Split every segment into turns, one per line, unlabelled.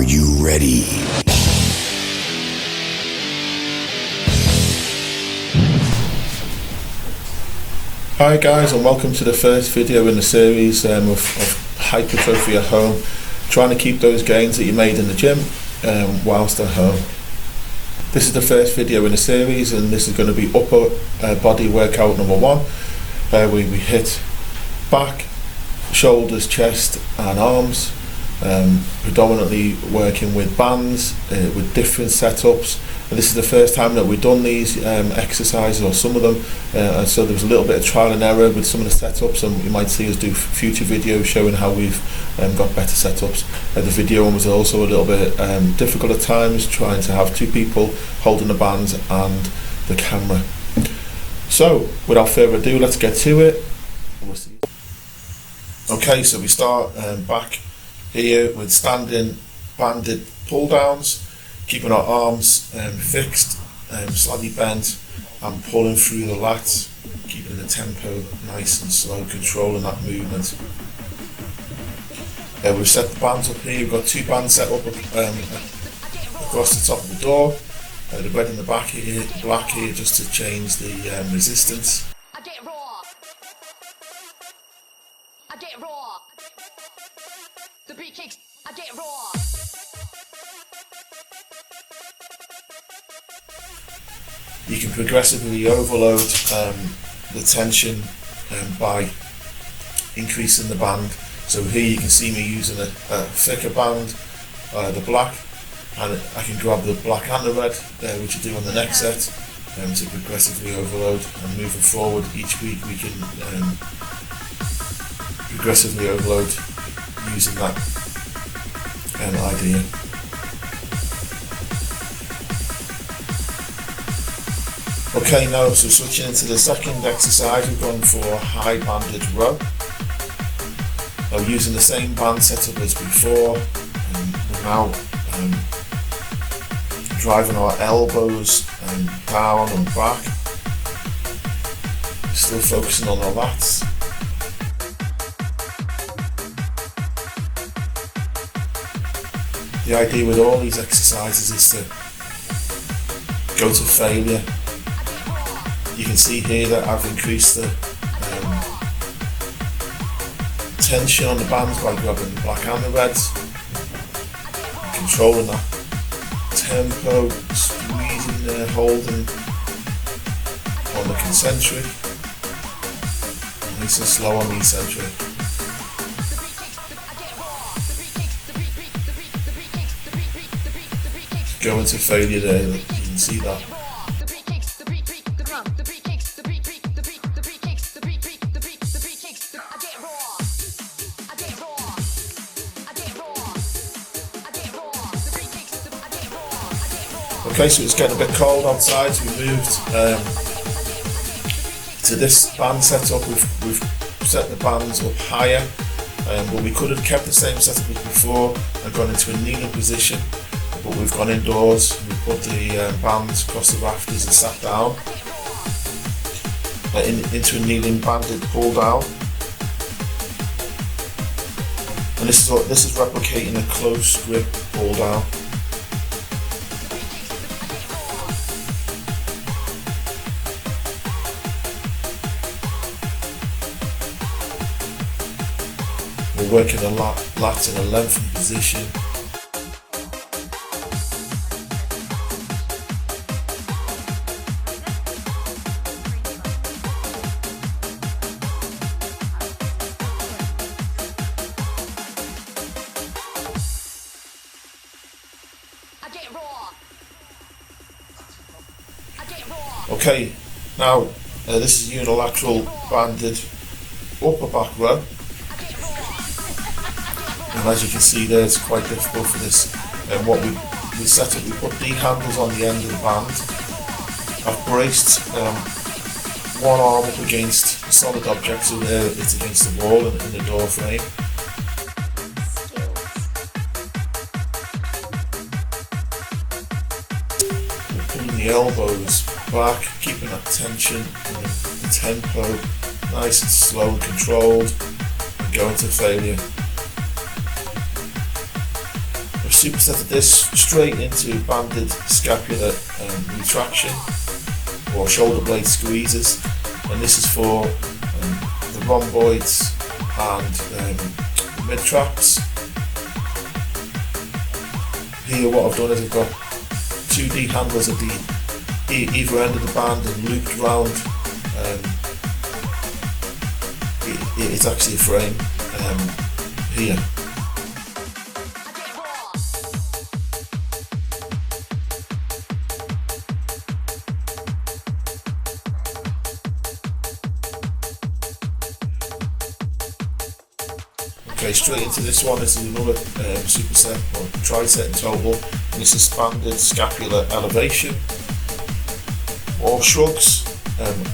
Are you ready?
Hi guys, and welcome to the first video in the series of hypertrophy at home, trying to keep those gains that you made in the gym whilst at home. This is the first video in the series, and this is going to be upper body workout number 1, where we hit back, shoulders, chest and arms, predominantly working with bands with different setups. And this is the first time that we've done these exercises, or some of them, and so there was a little bit of trial and error with some of the setups, and you might see us do future videos showing how we've got better setups. The video one was also a little bit difficult at times, trying to have 2 people holding the bands and the camera. So without further ado, let's get to it. We'll see. Okay, so we start back here with standing banded pull downs, keeping our arms fixed, slightly bent, and pulling through the lats, keeping the tempo nice and slow, controlling that movement. We've set the bands up here. We've got 2 bands set up across the top of the door, the red in the back here, the black here, just to change the resistance.
I get raw. I get raw. The beat kicks. I get raw.
You can progressively overload the tension by increasing the band. So here you can see me using a thicker band, the black, and I can grab the black and the red, which I do on the next set, to progressively overload. And moving forward each week we can progressively overload using that idea. Okay, now so switching into the second exercise, we've gone for a high banded row. Now using the same band setup as before, we're now driving our elbows down and back, still focusing on our lats. The idea with all these exercises is to go to failure. You can see here that I've increased the tension on the bands by grabbing the black and the reds, controlling that tempo, squeezing there, holding on the concentric, nice and slow on the eccentric. Going to failure there, you can see that. Okay, so it's getting a bit cold outside, so we moved to this band setup. We've set the bands up higher, but we could have kept the same setup as before and gone into a kneeling position, but we've gone indoors. We put the bands across the rafters and sat down into a kneeling banded pull down. And this is replicating a close grip pull down. We're working a lat in a lengthened position. Okay, now this is unilateral banded upper back row. And as you can see there, it's quite difficult for this. And what we set up, we put D handles on the end of the band. I've braced one arm up against a solid object, so there it's against the wall in the door frame. We're pulling the elbows back, keeping that tension and the tempo nice and slow and controlled, and going to failure. supersetted this straight into banded scapular retraction or shoulder blade squeezes, and this is for the rhomboids and the mid traps. Here what I've done is I've got 2D handles at the either end of the band and looped round. It's actually a frame here. Okay, straight into this one. This is another superset or triset in total. And this is banded scapular elevation or shrugs.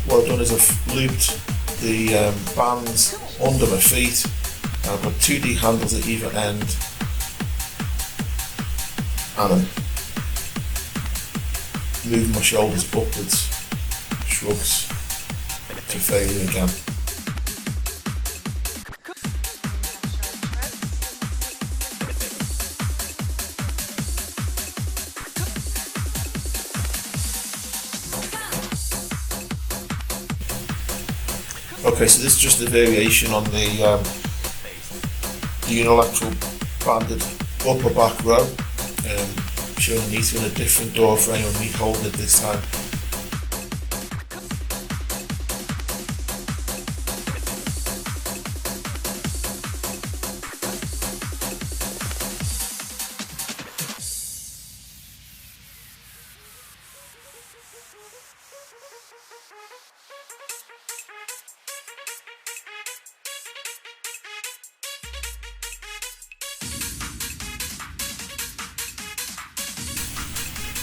What I've done is I've looped the bands under my feet. I've got 2D handles at either end, and I'm moving my shoulders upwards, shrugs to failure again. Okay, so this is just a variation on the unilateral banded upper back row, showing Anita in a different door frame and me holding it this time.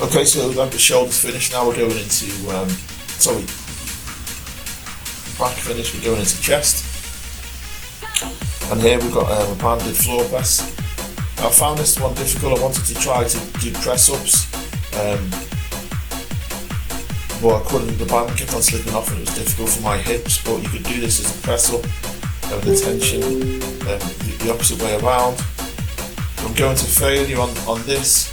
Okay, so we've got the shoulders finished. Now we're going into, back finish, we're going into chest. And here we've got a banded floor press. Now, I found this one difficult. I wanted to try to do press ups, but I couldn't. The band kept on slipping off and it was difficult for my hips, but you could do this as a press up, the tension the opposite way around. I'm going to failure on this.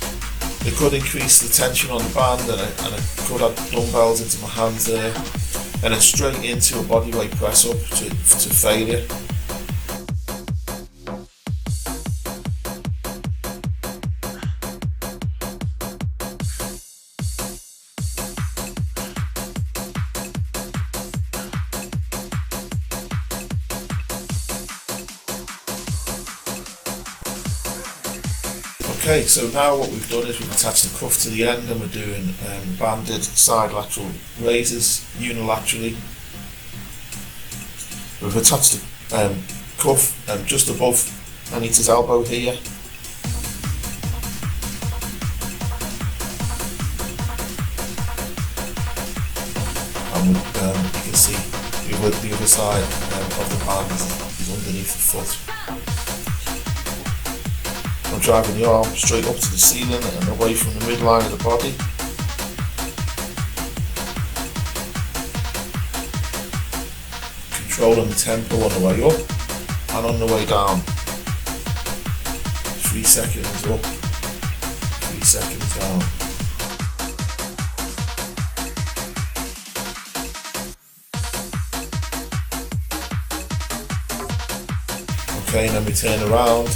It could increase the tension on the band, and I could add dumbbells into my hands there, and then straight into a bodyweight press up to failure. Okay, so now what we've done is we've attached the cuff to the end, and we're doing banded side lateral raises unilaterally. We've attached the cuff just above Anita's elbow here. And you can see the other side of the band is underneath the foot. I'm driving the arm straight up to the ceiling and away from the midline of the body. Controlling the tempo on the way up and on the way down. 3 seconds up, 3 seconds down. Okay, and then we turn around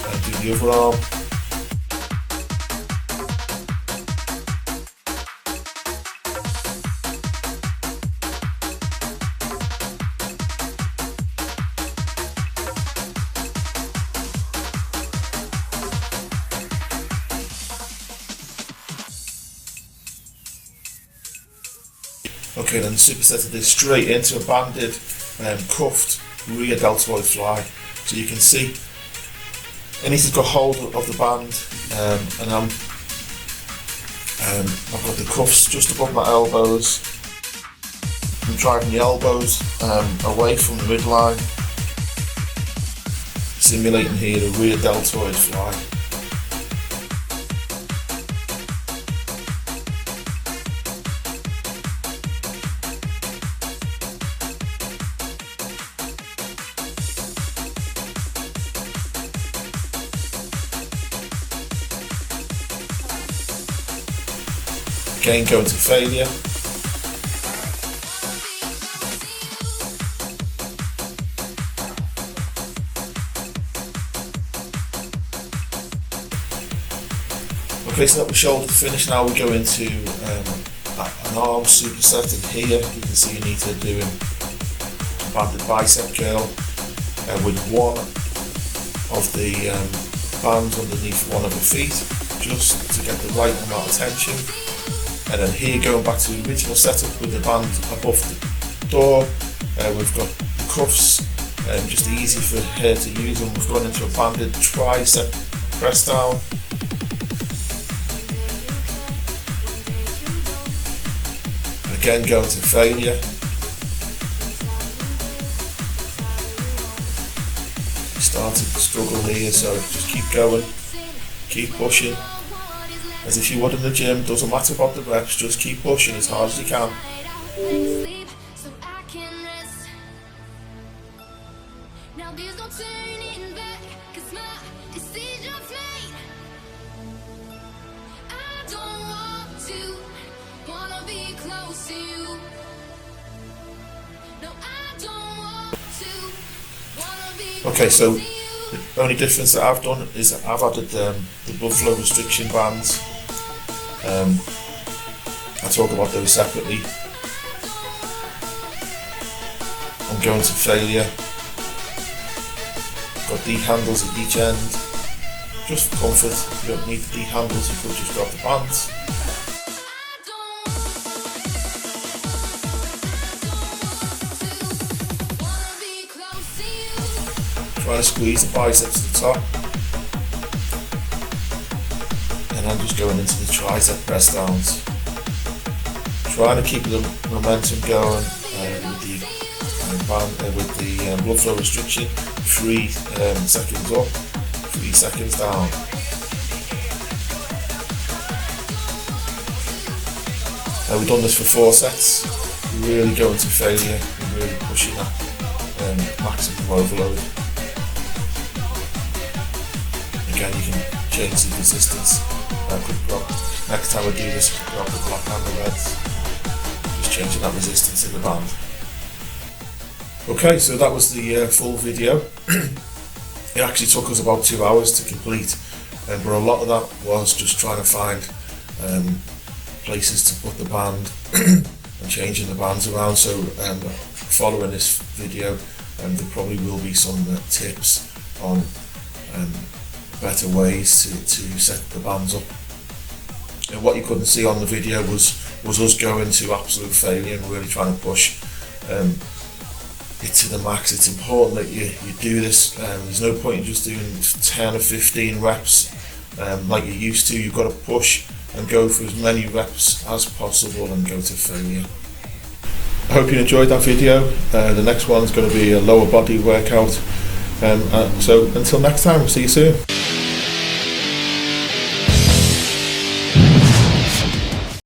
and do the other arm. Okay, then supersetted this straight into a banded, cuffed rear deltoid fly. So you can see Anita's got hold of the band, and I've got the cuffs just above my elbows. I'm driving the elbows away from the midline, simulating here a rear deltoid fly. Again, going to failure. Okay, so that was shoulder to finish. Now we go into an arm superset, and here you can see you need to do a banded bicep curl with one of the bands underneath one of the feet, just to get the right amount of tension. And then here, going back to the original setup with the band above the door, we've got the cuffs, just easy for her to use, and we've gone into a banded tricep press down. Again, going to failure. Started to struggle here, so just keep going, keep pushing, as if you would in the gym. Doesn't matter about the reps, just keep pushing as hard as you can. Okay, so the only difference that I've done is that I've added the blood flow restriction bands. I'll talk about those separately. I'm going to failure. Got D handles at each end, just for comfort. You don't need the D handles, you could just grab the bands. Trying to squeeze the biceps to the top, and I'm just going into the tricep press downs, trying to keep the momentum going with the blood flow restriction. 3 seconds up, 3 seconds down. We've done this for 4 sets. We're really going to failure, we're really pushing that maximum overload. Again, you can change the resistance. Next time I do this, grab the black and the reds, just changing that resistance in the band. Okay, so that was the full video. It actually took us about 2 hours to complete, but a lot of that was just trying to find places to put the band and changing the bands around. So following this video, there probably will be some tips on better ways to set the bands up. And what you couldn't see on the video was us going to absolute failure and really trying to push it to the max. It's important that you do this. There's no point in just doing 10 or 15 reps like you used to. You've got to push and go for as many reps as possible and go to failure. I hope you enjoyed that video. The next one's going to be a lower body workout. So until next time, we'll see you soon.